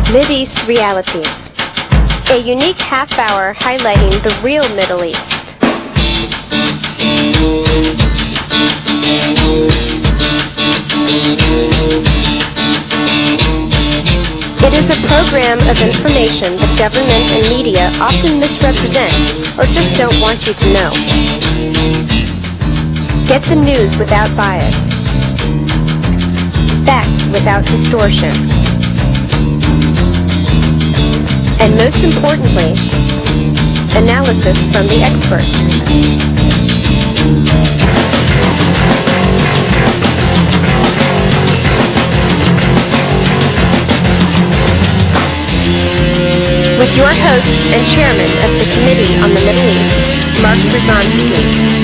Mideast Realities, a unique half-hour highlighting the real Middle East. It is a program of information that government and media often misrepresent or just don't want you to know. Get the news without bias. Facts without distortion. And most importantly, analysis from the experts. With your host and chairman of the Committee on the Middle East, Mertv Svhs Sd.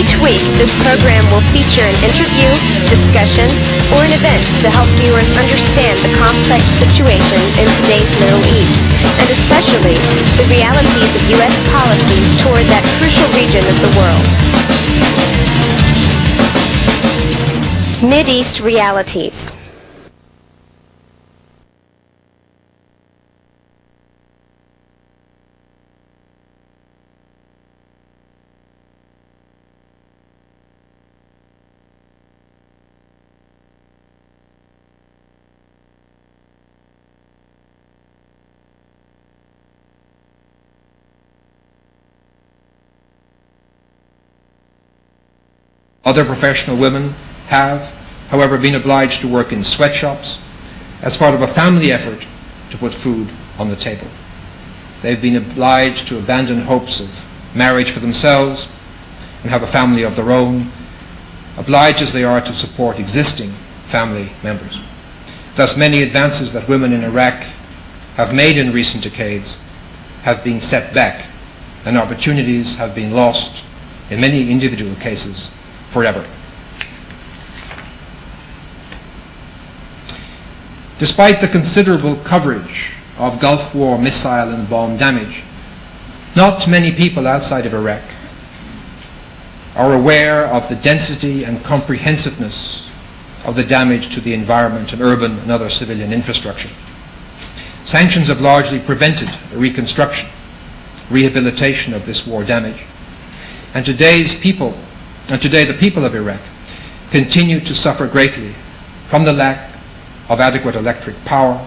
Each week, this program will feature an interview, discussion, or an event to help viewers understand the complex situation in today's Middle East, and especially the realities of U.S. policies toward that crucial region of the world. Mideast Realities. Other professional women have, however, been obliged to work in sweatshops as part of a family effort to put food on the table. They've been obliged to abandon hopes of marriage for themselves and have a family of their own, obliged as they are to support existing family members. Thus, many advances that women in Iraq have made in recent decades have been set back, and opportunities have been lost, in many individual cases, forever. Despite the considerable coverage of Gulf War missile and bomb damage, not many people outside of Iraq are aware of the density and comprehensiveness of the damage to the environment and urban and other civilian infrastructure. Sanctions have largely prevented a reconstruction, rehabilitation of this war damage, and today the people of Iraq continue to suffer greatly from the lack of adequate electric power,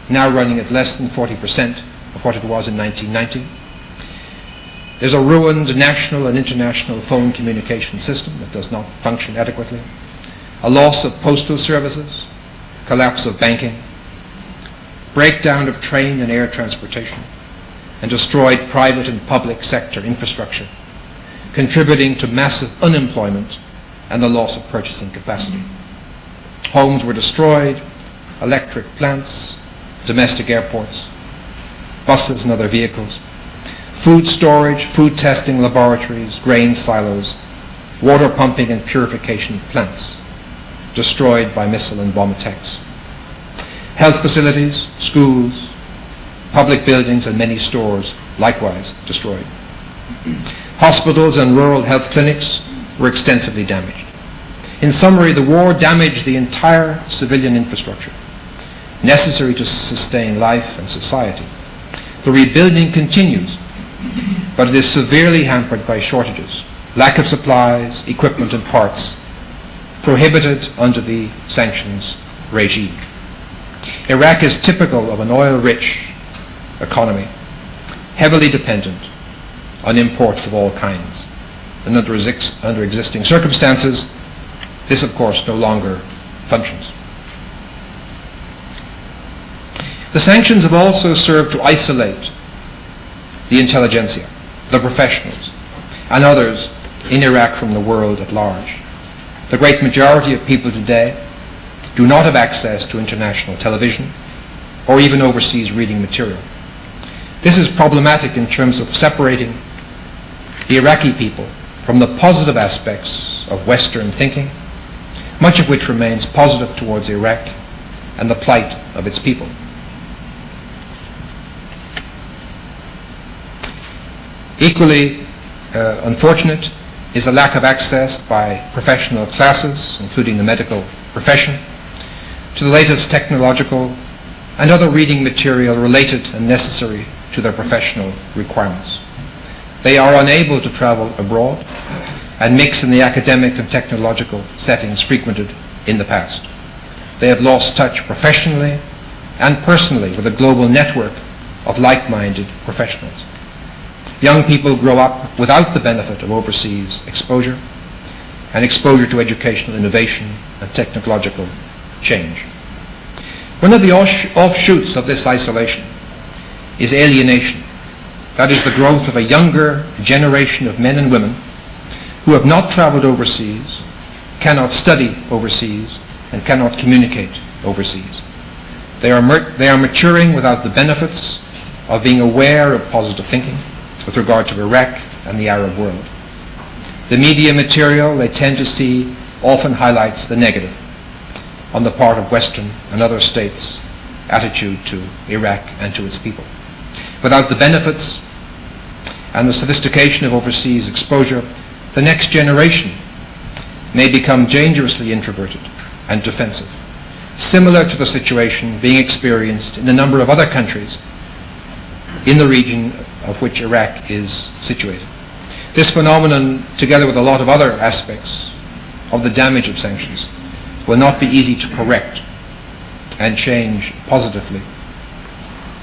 now running at less than 40% of what it was in 1990. There's a ruined national and international phone communication system that does not function adequately, a loss of postal services, collapse of banking, breakdown of train and air transportation, and destroyed private and public sector infrastructure, contributing to massive unemployment and the loss of purchasing capacity. Homes were destroyed, electric plants, domestic airports, buses and other vehicles, food storage, food testing laboratories, grain silos, water pumping and purification plants destroyed by missile and bomb attacks. Health facilities, schools, public buildings and many stores likewise destroyed. Hospitals and rural health clinics were extensively damaged. In summary, the war damaged the entire civilian infrastructure necessary to sustain life and society. The rebuilding continues, but it is severely hampered by shortages, lack of supplies, equipment and parts, prohibited under the sanctions regime. Iraq is typical of an oil-rich economy, heavily dependent on imports of all kinds. And under existing circumstances, this of course no longer functions. The sanctions have also served to isolate the intelligentsia, the professionals, and others in Iraq from the world at large. The great majority of people today do not have access to international television or even overseas reading material. This is problematic in terms of separating the Iraqi people from the positive aspects of Western thinking, much of which remains positive towards Iraq, and the plight of its people. Equally unfortunate is the lack of access by professional classes, including the medical profession, to the latest technological and other reading material related and necessary to their professional requirements. They are unable to travel abroad and mix in the academic and technological settings frequented in the past. They have lost touch professionally and personally with a global network of like-minded professionals. Young people grow up without the benefit of overseas exposure and exposure to educational innovation and technological change. One of the offshoots of this isolation is alienation. That is the growth of a younger generation of men and women who have not traveled overseas, cannot study overseas, and cannot communicate overseas. They are maturing without the benefits of being aware of positive thinking with regard to Iraq and the Arab world. The media material they tend to see often highlights the negative on the part of Western and other states' attitude to Iraq and to its people. Without the benefits and the sophistication of overseas exposure, the next generation may become dangerously introverted and defensive, similar to the situation being experienced in a number of other countries in the region of which Iraq is situated. This phenomenon, together with a lot of other aspects of the damage of sanctions, will not be easy to correct and change positively.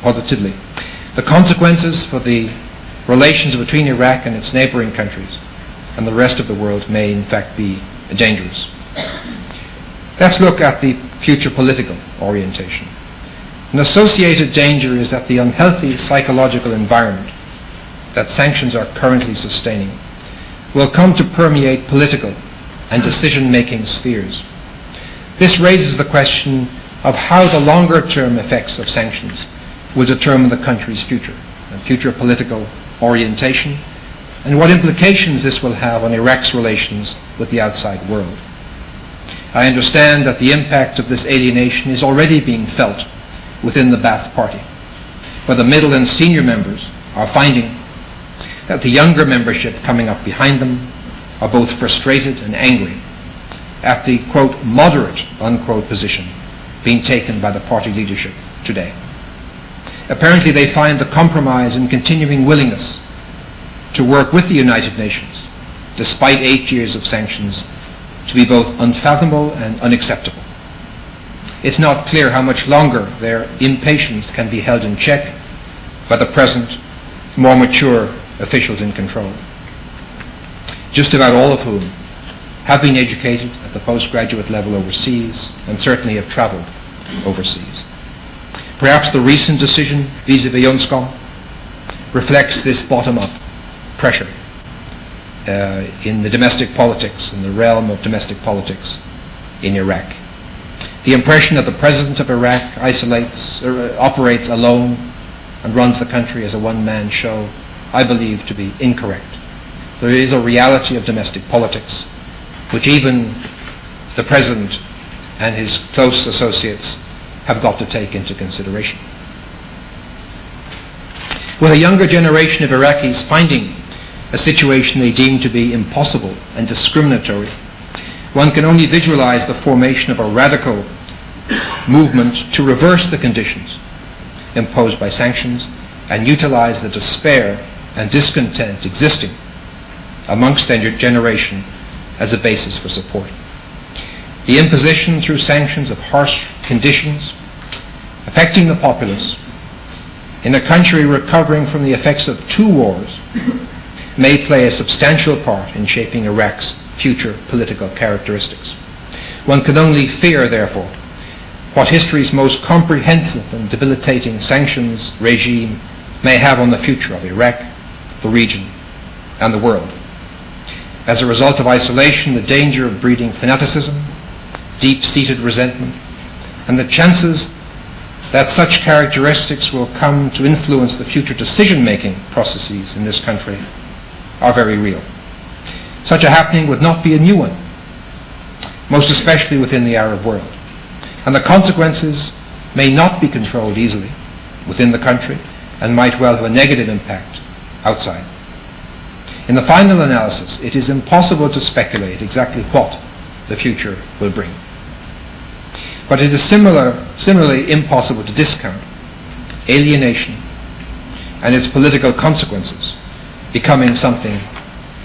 The consequences for the relations between Iraq and its neighboring countries and the rest of the world may in fact be dangerous. Let's look at the future political orientation. An associated danger is that the unhealthy psychological environment that sanctions are currently sustaining will come to permeate political and decision-making spheres. This raises the question of how the longer-term effects of sanctions will determine the country's future and future political orientation, and what implications this will have on Iraq's relations with the outside world. I understand that the impact of this alienation is already being felt within the Ba'ath Party, where the middle and senior members are finding that the younger membership coming up behind them are both frustrated and angry at the, quote, moderate, unquote, position being taken by the party leadership today. Apparently they find the compromise and continuing willingness to work with the United Nations, despite 8 years of sanctions, to be both unfathomable and unacceptable. It's not clear how much longer their impatience can be held in check by the present, more mature officials in control, just about all of whom have been educated at the postgraduate level overseas and certainly have traveled overseas. Perhaps the recent decision vis-à-vis UNSCOM reflects this bottom-up pressure in the domestic politics, in the realm of domestic politics in Iraq. The impression that the president of Iraq operates alone and runs the country as a one-man show, I believe to be incorrect. There is a reality of domestic politics which even the president and his close associates have got to take into consideration. With a younger generation of Iraqis finding a situation they deem to be impossible and discriminatory, one can only visualize the formation of a radical movement to reverse the conditions imposed by sanctions and utilize the despair and discontent existing amongst their generation as a basis for support. The imposition through sanctions of harsh conditions affecting the populace in a country recovering from the effects of 2 wars may play a substantial part in shaping Iraq's future political characteristics. One can only fear, therefore, what history's most comprehensive and debilitating sanctions regime may have on the future of Iraq, the region, and the world. As a result of isolation, the danger of breeding fanaticism, deep-seated resentment, and the chances that such characteristics will come to influence the future decision-making processes in this country are very real. Such a happening would not be a new one, most especially within the Arab world. and the consequences may not be controlled easily within the country and might well have a negative impact outside. In the final analysis, it is impossible to speculate exactly what the future will bring. But it is similarly impossible to discount alienation and its political consequences becoming something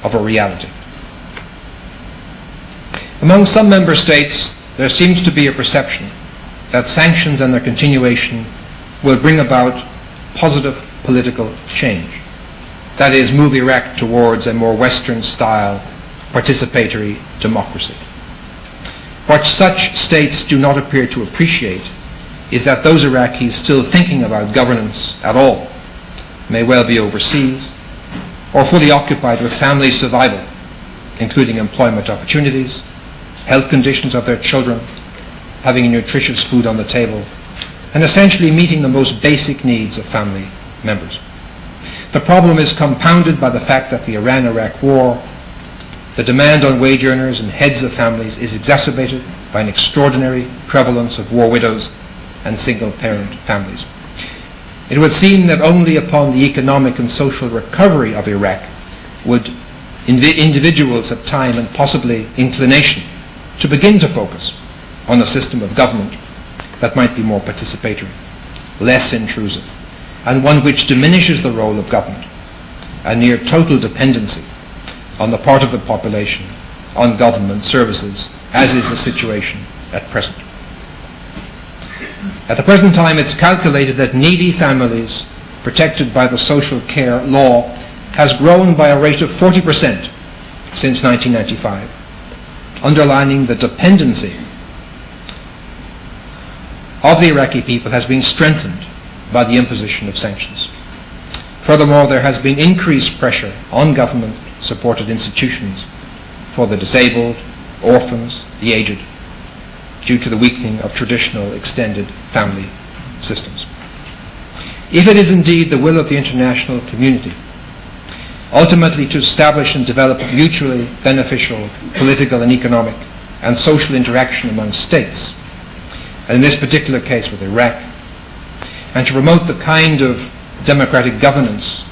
of a reality. Among some member states, there seems to be a perception that sanctions and their continuation will bring about positive political change. That is, move Iraq towards a more Western-style participatory democracy. What such states do not appear to appreciate is that those Iraqis still thinking about governance at all may well be overseas or fully occupied with family survival, including employment opportunities, health conditions of their children, having nutritious food on the table, and essentially meeting the most basic needs of family members. The problem is compounded by the fact that the Iran-Iraq war, the demand on wage earners and heads of families, is exacerbated by an extraordinary prevalence of war widows and single-parent families. It would seem that only upon the economic and social recovery of Iraq would individuals have time and possibly inclination to begin to focus on a system of government that might be more participatory, less intrusive, and one which diminishes the role of government, a near total dependency on the part of the population on government services, as is the situation at present. At the present time, it's calculated that needy families protected by the social care law has grown by a rate of 40% since 1995, underlining the dependency of the Iraqi people has been strengthened by the imposition of sanctions. Furthermore, there has been increased pressure on government-supported institutions for the disabled, orphans, the aged, due to the weakening of traditional extended family systems. If it is indeed the will of the international community ultimately to establish and develop mutually beneficial political and economic and social interaction among states, and in this particular case with Iraq, and to promote the kind of democratic governance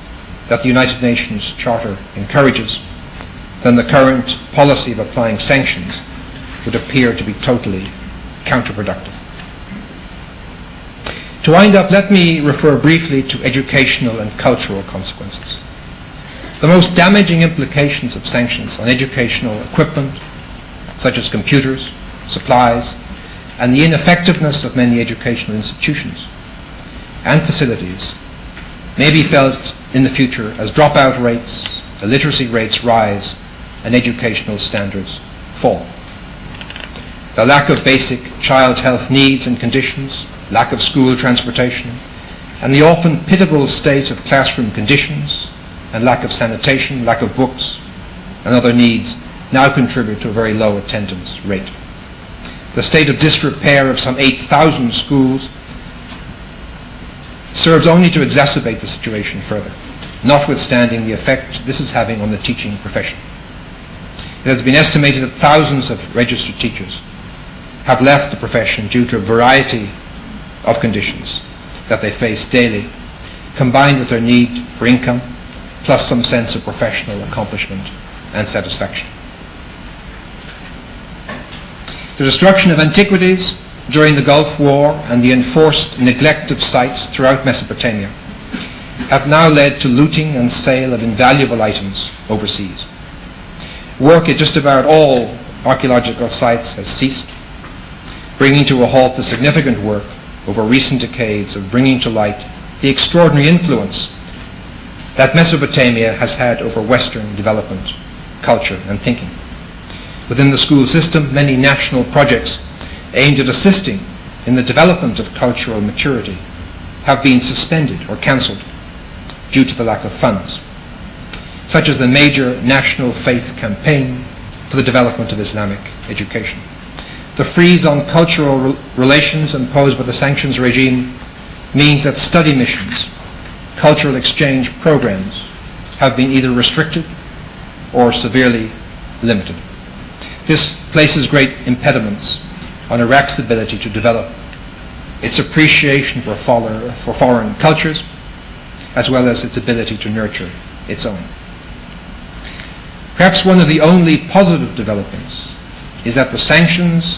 that the United Nations Charter encourages, then the current policy of applying sanctions would appear to be totally counterproductive. To wind up, let me refer briefly to educational and cultural consequences. The most damaging implications of sanctions on educational equipment, such as computers, supplies, and the ineffectiveness of many educational institutions and facilities may be felt in the future as dropout rates, illiteracy rates rise, and educational standards fall. The lack of basic child health needs and conditions, lack of school transportation, and the often pitiable state of classroom conditions, and lack of sanitation, lack of books, and other needs now contribute to a very low attendance rate. The state of disrepair of some 8,000 schools serves only to exacerbate the situation further, notwithstanding the effect this is having on the teaching profession. It has been estimated that thousands of registered teachers have left the profession due to a variety of conditions that they face daily, combined with their need for income, plus some sense of professional accomplishment and satisfaction. The destruction of antiquities during the Gulf War and the enforced neglect of sites throughout Mesopotamia have now led to looting and sale of invaluable items overseas. Work at just about all archaeological sites has ceased, bringing to a halt the significant work over recent decades of bringing to light the extraordinary influence that Mesopotamia has had over Western development, culture, and thinking. Within the school system, many national projects aimed at assisting in the development of cultural maturity have been suspended or cancelled due to the lack of funds, such as the major National Faith Campaign for the development of Islamic education. The freeze on cultural relations imposed by the sanctions regime means that study missions, cultural exchange programs, have been either restricted or severely limited. This places great impediments on Iraq's ability to develop its appreciation for foreign cultures, as well as its ability to nurture its own. Perhaps one of the only positive developments is that the sanctions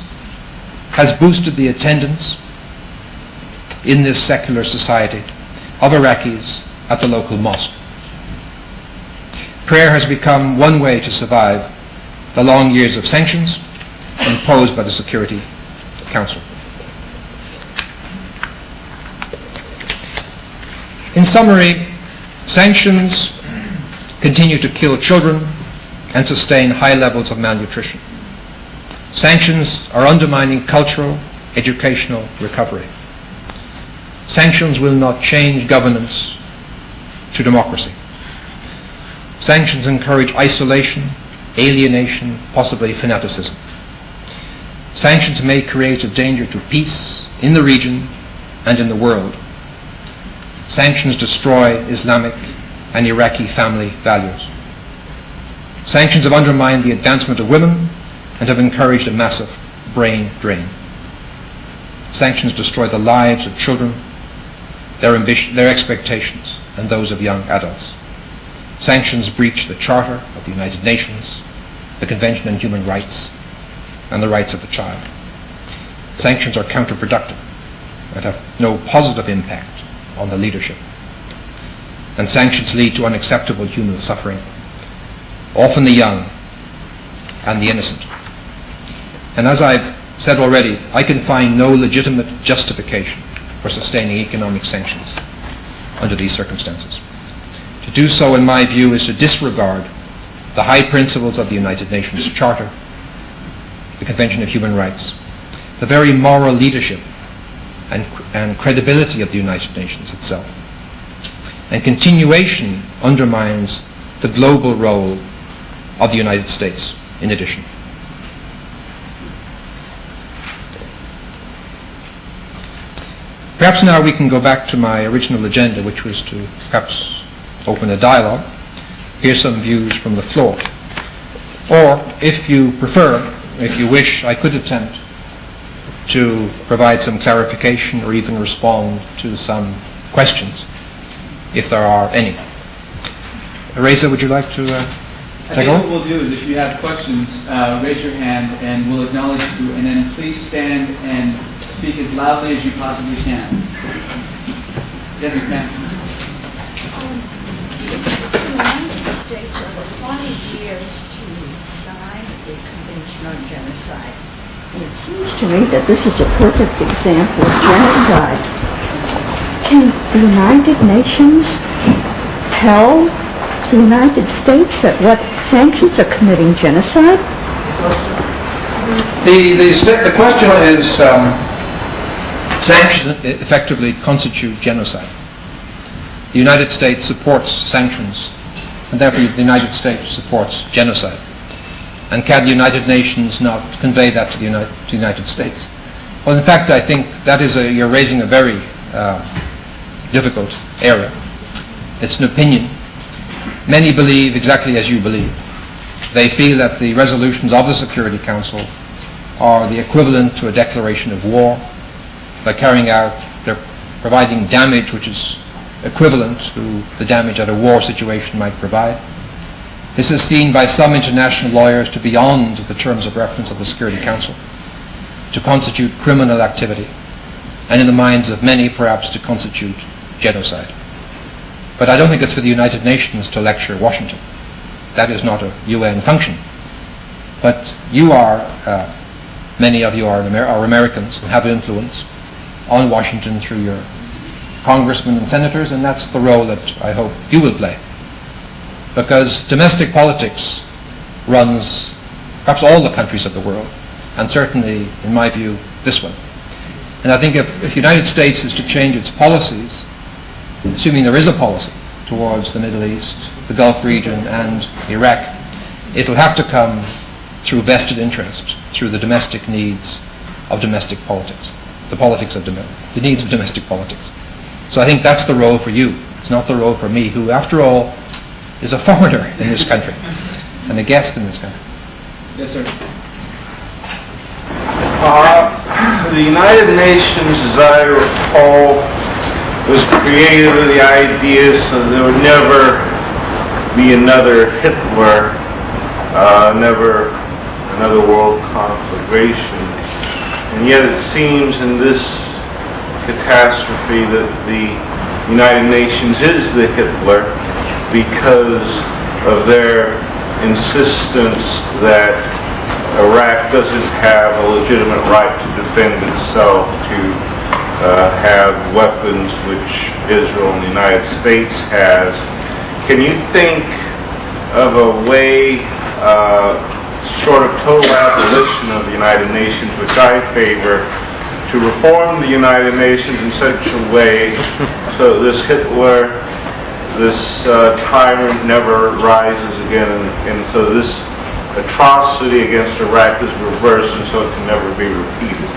has boosted the attendance in this secular society of Iraqis at the local mosque. Prayer has become one way to survive the long years of sanctions imposed by the Security Council. In summary, sanctions continue to kill children and sustain high levels of malnutrition. Sanctions are undermining cultural, educational recovery. Sanctions will not change governance to democracy. Sanctions encourage isolation, alienation, possibly fanaticism. Sanctions may create a danger to peace in the region and in the world. Sanctions destroy Islamic and Iraqi family values. Sanctions have undermined the advancement of women and have encouraged a massive brain drain. Sanctions destroy the lives of children, their expectations, and those of young adults. Sanctions breach the Charter of the United Nations, the Convention on Human Rights, and the rights of the child. Sanctions are counterproductive and have no positive impact on the leadership. And sanctions lead to unacceptable human suffering, often the young and the innocent. And as I've said already, I can find no legitimate justification for sustaining economic sanctions under these circumstances. To do so, in my view, is to disregard the high principles of the United Nations Charter, the Convention of Human Rights, the very moral leadership and credibility of the United Nations itself. And continuation undermines the global role of the United States in addition. Perhaps now we can go back to my original agenda, which was to perhaps open a dialogue, hear some views from the floor. Or, if you prefer, if you wish, I could attempt to provide some clarification or even respond to some questions, if there are any. Reza, would you like to take over? What we'll do is, if you have questions, raise your hand and we'll acknowledge you, and then please stand and speak as loudly as you possibly can. Yes, ma'am. The United States over 20 years to sign the Convention on Genocide. And it seems to me that this is a perfect example of genocide. Can the United Nations tell the United States that what sanctions are committing genocide? The question is, sanctions effectively constitute genocide. The United States supports sanctions, and therefore the United States supports genocide. And can the United Nations not convey that to the United States? Well, in fact, I think that is you're raising a very difficult area. It's an opinion. Many believe exactly as you believe. They feel that the resolutions of the Security Council are the equivalent to a declaration of war. They're providing damage which is equivalent to the damage that a war situation might provide. This is seen by some international lawyers to be beyond the terms of reference of the Security Council, to constitute criminal activity, and in the minds of many perhaps to constitute genocide. But I don't think it's for the United Nations to lecture Washington. That is not a UN function. But you are, many of you are Americans and have influence on Washington through your congressmen and senators, and that's the role that I hope you will play. Because domestic politics runs perhaps all the countries of the world, and certainly, in my view, this one. And I think if the United States is to change its policies, assuming there is a policy towards the Middle East, the Gulf region, and Iraq, it will have to come through vested interest, through the domestic needs of domestic politics, the needs of domestic politics. So I think that's the role for you. It's not the role for me, who, after all, is a foreigner in this country and a guest in this country. Yes, sir. The United Nations, as I recall, was created with the idea so there would never be another Hitler, never another world conflagration. And yet it seems in this catastrophe that the United Nations is the Hitler because of their insistence that Iraq doesn't have a legitimate right to defend itself, to have weapons which Israel and the United States has. Can you think of a way, short of total abolition of the United Nations, which I favor, to reform the United Nations in such a way so this Hitler, this tyrant never rises again, and so this atrocity against Iraq is reversed and so it can never be repeated?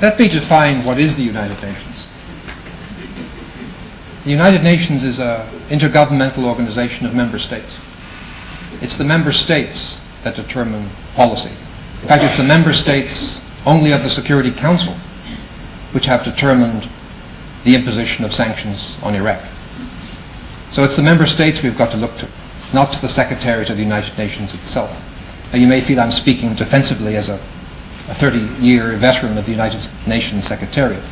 Let me define what is the United Nations. The United Nations is an intergovernmental organization of member states. It's the member states that determine policy. In fact, it's the member states only of the Security Council which have determined the imposition of sanctions on Iraq. So it's the member states we've got to look to, not to the Secretariat of the United Nations itself. Now, you may feel I'm speaking defensively as a 30-year veteran of the United Nations Secretariat,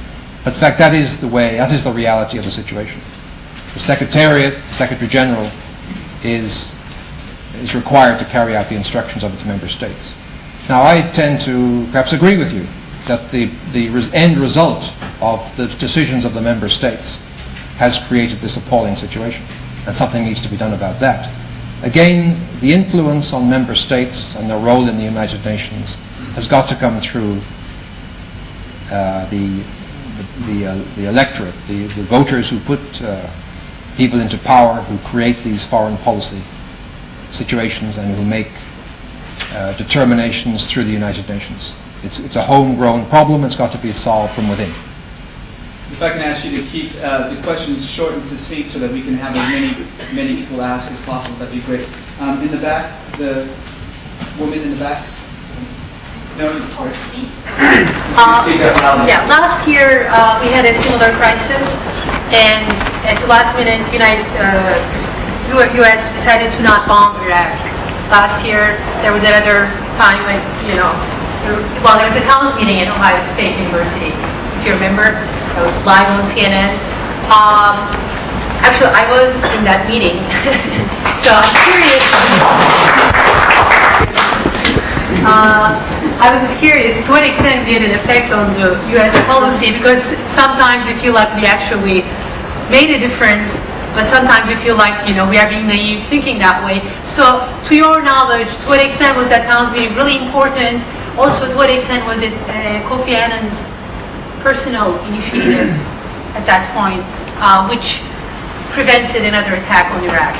but in fact that is the reality of the situation. The Secretariat, the Secretary General, is required to carry out the instructions of its member states. Now, I tend to perhaps agree with you that the end result of the decisions of the member states has created this appalling situation, and something needs to be done about that. Again, the influence on member states and their role in the United Nations has got to come through the electorate, the voters who put people into power, who create these foreign policy situations and who make determinations through the United Nations. It's a homegrown problem. It's got to be solved from within. If I can ask you to keep the questions short and succinct so that we can have as many people ask as possible, that'd be great. In the back, the woman in the back. No, sorry. Yeah, last year we had a similar crisis, and at the last minute, U.S. decided to not bomb Iraq. Last year there was another time when there was a council meeting at Ohio State University. If you remember, I was live on CNN. Actually, I was in that meeting, so I'm curious. I was just curious to what extent did it affect on the U.S. policy, because sometimes you feel like we actually made a difference, but sometimes you feel like we are being naive thinking that way. So, to your knowledge, to what extent was that council meeting really important? Also, to what extent was it Kofi Annan's personal initiative at that point, which prevented another attack on Iraq?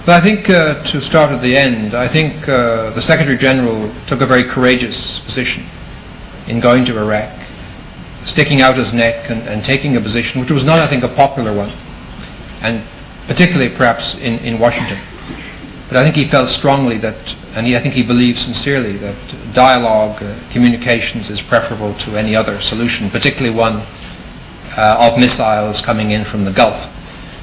But I think, to start at the end, I think the Secretary General took a very courageous position in going to Iraq, sticking out his neck and taking a position which was not, I think, a popular one, and particularly perhaps in Washington. But I think he felt strongly that, and I think he believes sincerely that dialogue, communications is preferable to any other solution, particularly one of missiles coming in from the Gulf,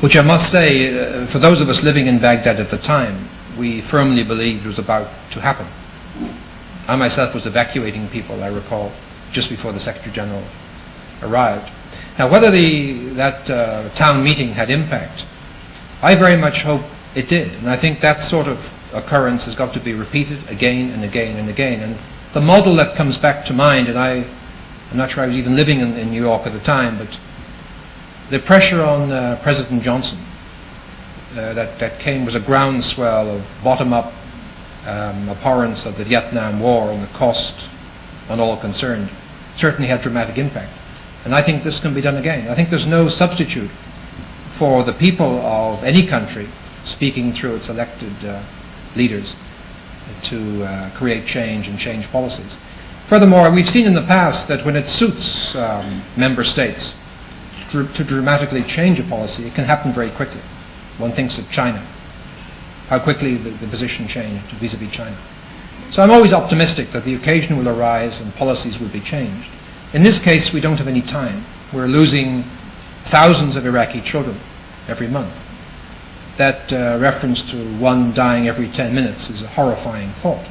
which I must say, for those of us living in Baghdad at the time, we firmly believed was about to happen. I myself was evacuating people, I recall, just before the Secretary General arrived. Now, whether that town meeting had impact, I very much hope it did, and I think that sort of occurrence has got to be repeated again and again and again. And the model that comes back to mind, and I'm not sure I was even living in New York at the time, but the pressure on President Johnson that came was a groundswell of bottom-up abhorrence of the Vietnam War and the cost on all concerned. Certainly had dramatic impact. And I think this can be done again. I think there's no substitute for the people of any country speaking through its elected leaders to create change and change policies. Furthermore, we've seen in the past that when it suits member states to dramatically change a policy, it can happen very quickly. One thinks of China, how quickly the position changed vis-a-vis China. So I'm always optimistic that the occasion will arise and policies will be changed. In this case, we don't have any time. We're losing thousands of Iraqi children every month. That reference to one dying every 10 minutes is a horrifying thought.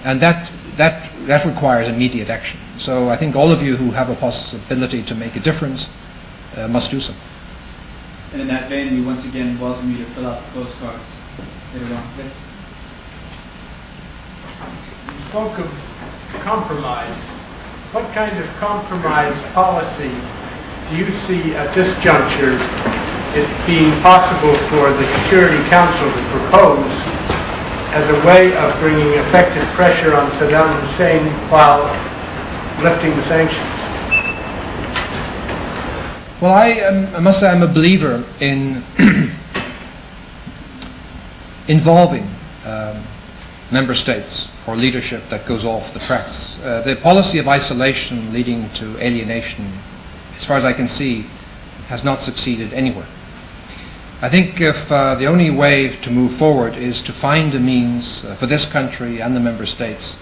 And that requires immediate action. So I think all of you who have a possibility to make a difference must do so. And in that vein, we once again welcome you to fill out the postcards later on. Yes. You spoke of compromise. What kind of compromise policy do you see at this juncture it being possible for the Security Council to propose as a way of bringing effective pressure on Saddam Hussein while lifting the sanctions? Well, I must say I'm a believer in involving member states or leadership that goes off the tracks. The policy of isolation leading to alienation, as far as I can see, has not succeeded anywhere. I think if the only way to move forward is to find a means for this country and the member states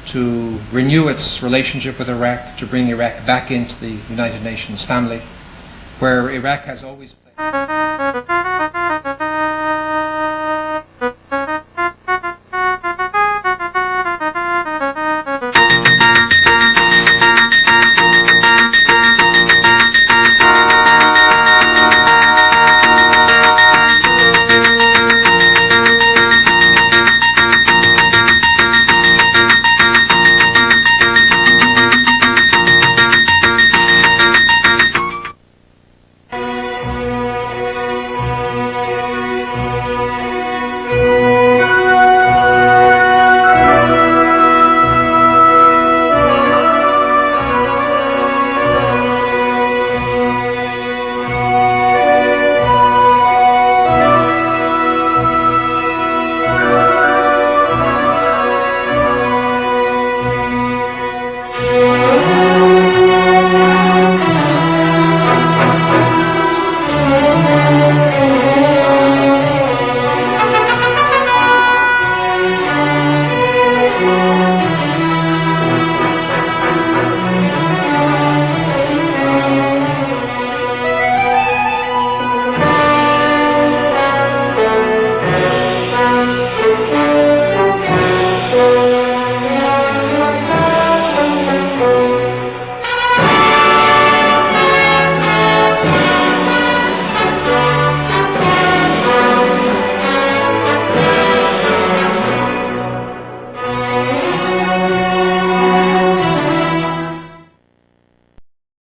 to renew its relationship with Iraq, to bring Iraq back into the United Nations family, where Iraq has always played.